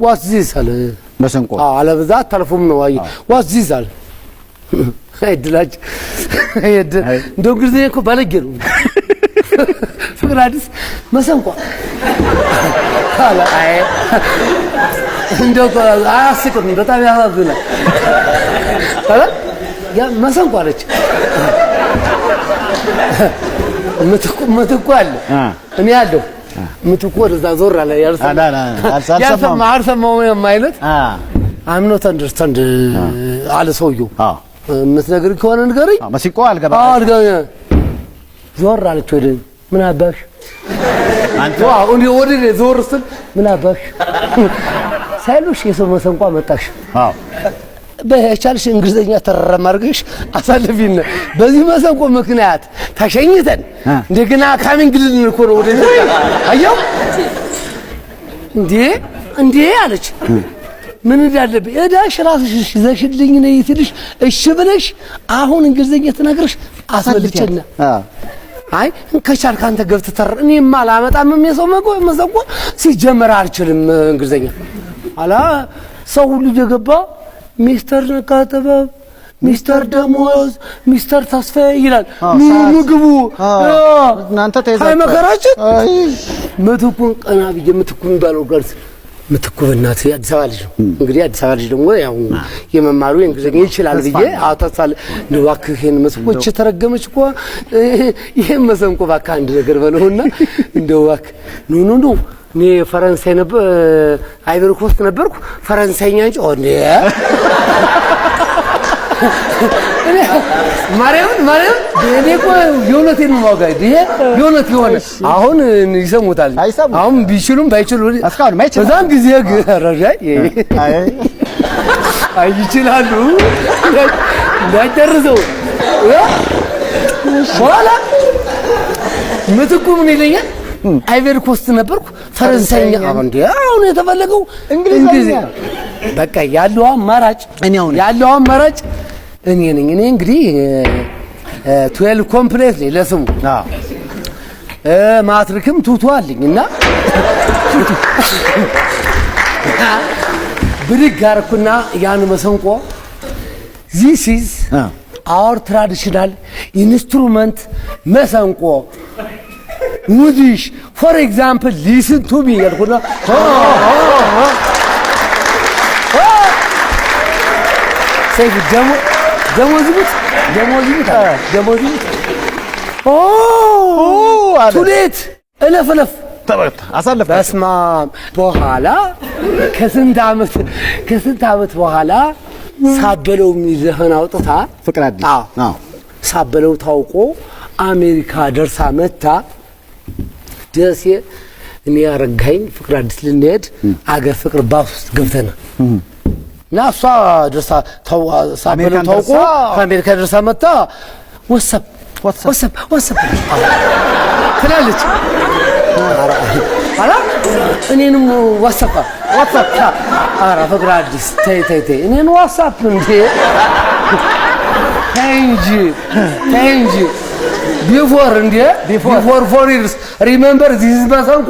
what's this አለ መሰንቆ አለበዛ ተልፎም ነው አይ what's this አለ አይድላጅ እንደው ግዜ እኮ ባለጌ ነው ፍቅር አዲስ መሰንቆ አይ እንደው አያስቅም በጣም ያሳዝናል አለ ያ መሰንቆ አለች ምትኩ አለ እኔ ያለው ምትኩ ወደዛ ዞር አለ ያልሰማ አልሰማው ማለት I'm not understand አለ ሰውየው ምትነግር ከሆነ ንገረኝ መሲቆ አልገባ ዞር አለች ወደ ምን አባሽ አንተ አሁን ወደ ዞር ስል ምን አባሽ ሳይሉሽ የሰው መሰንቋ መጣሽ በቻልሽ እንግሊዘኛ ተረማርገሽ አሳልፊን በዚህ መሰንቆ ምክንያት ተሸኝተን እንደገና ካሚንግልን እኮ ነው ወደ አየው እንዴ አለች ምን እንዳለብኝ እዳሽ ራስሽ ዘሽልኝ ነው ይትልሽ እሺ ብለሽ አሁን እንግሊዘኛ ተናግረሽ አሳልፈና አይ ከቻልክ አንተ ገብተህ ተር እኔማ አላመጣም የሰው መሰንቆ ሲጀመር አልችልም እንግሊዘኛ አላ ሰው ሁሉ እየገባ ሚስተር ነካተበ ሚስተር ደሞዝ ሚስተር ተስፋዬ ይላል ምግቡ እናንተ ተይዘው አይ መከራችን ምትኩን ቀና ብዬ ምትኩን ባለው ጋርስ ምትኩ በእናት አዲስ አበባ ልጅ ነው እንግዲህ አዲስ አበባ ልጅ ደግሞ ያው የመማሩ እንግሊዘኛ ይችላል ብዬ አውጣታል ነው ዋክህን መስቆች ተረገመች እኮ ይሄን መሰንቆ ባካ አንድ ነገር በለውና እንደው ዋክ ኖ እኔ ፈረንሳይ ነበር አይቨሪ ኮስት ነበርኩ ፈረንሳይኛ እንጂ ኦኔ ማርያም እኔ እኮ የሆነቴን ነው ማውጋ ይሄ የሆነት የሆነ አሁን ይሰሙታል አሁን ቢችሉም ባይችሉ አስካውን ማይችል በዛም ጊዜ ረጃይ አይ ይችላሉ እንዳይደርሰው በኋላ ምትኩ ምን ይለኛል አይቨሪ ኮስት ነበርኩ ፈረንሳይኛ እንዴ አሁን የተፈለገው እንግሊዝኛ በቃ ያለው አማራጭ እኔ ነኝ እኔ እንግዲህ 12 ኮምፕሌት ነኝ ለስሙ ማትሪክም ቱቱ አለኝና ብድግ አርኩና ያን መሰንቆ this is our traditional instrument መሰንቆ ሙዚሽ for example listen to me ያልኩና ሰይፍ ደሞዝ ቱሌት እለፍ ተበርታ አሳለፈ በስማ በኋላ ከስንት አመት በኋላ ሳበለው የሚዘፈን አውጥታ ፍቅር አዲስ ሳበለው ታውቆ አሜሪካ ደርሳ መታ ደሴ እኔ ያረጋኝ ፍቅር አዲስ ልንሄድ አገር ፍቅር ባስ ውስጥ ገብተና ናሷ ደርሳ ሳበለው ታውቆ ከአሜሪካ ደርሳ መታ ወሰብ ትላለች አላ እኔንም ዋትስአፕ አራ ፍቅር አዲስ ተይ እኔን ዋትስአፕ እንዴ ተንጂ before 4 years remember this is መሰንቆ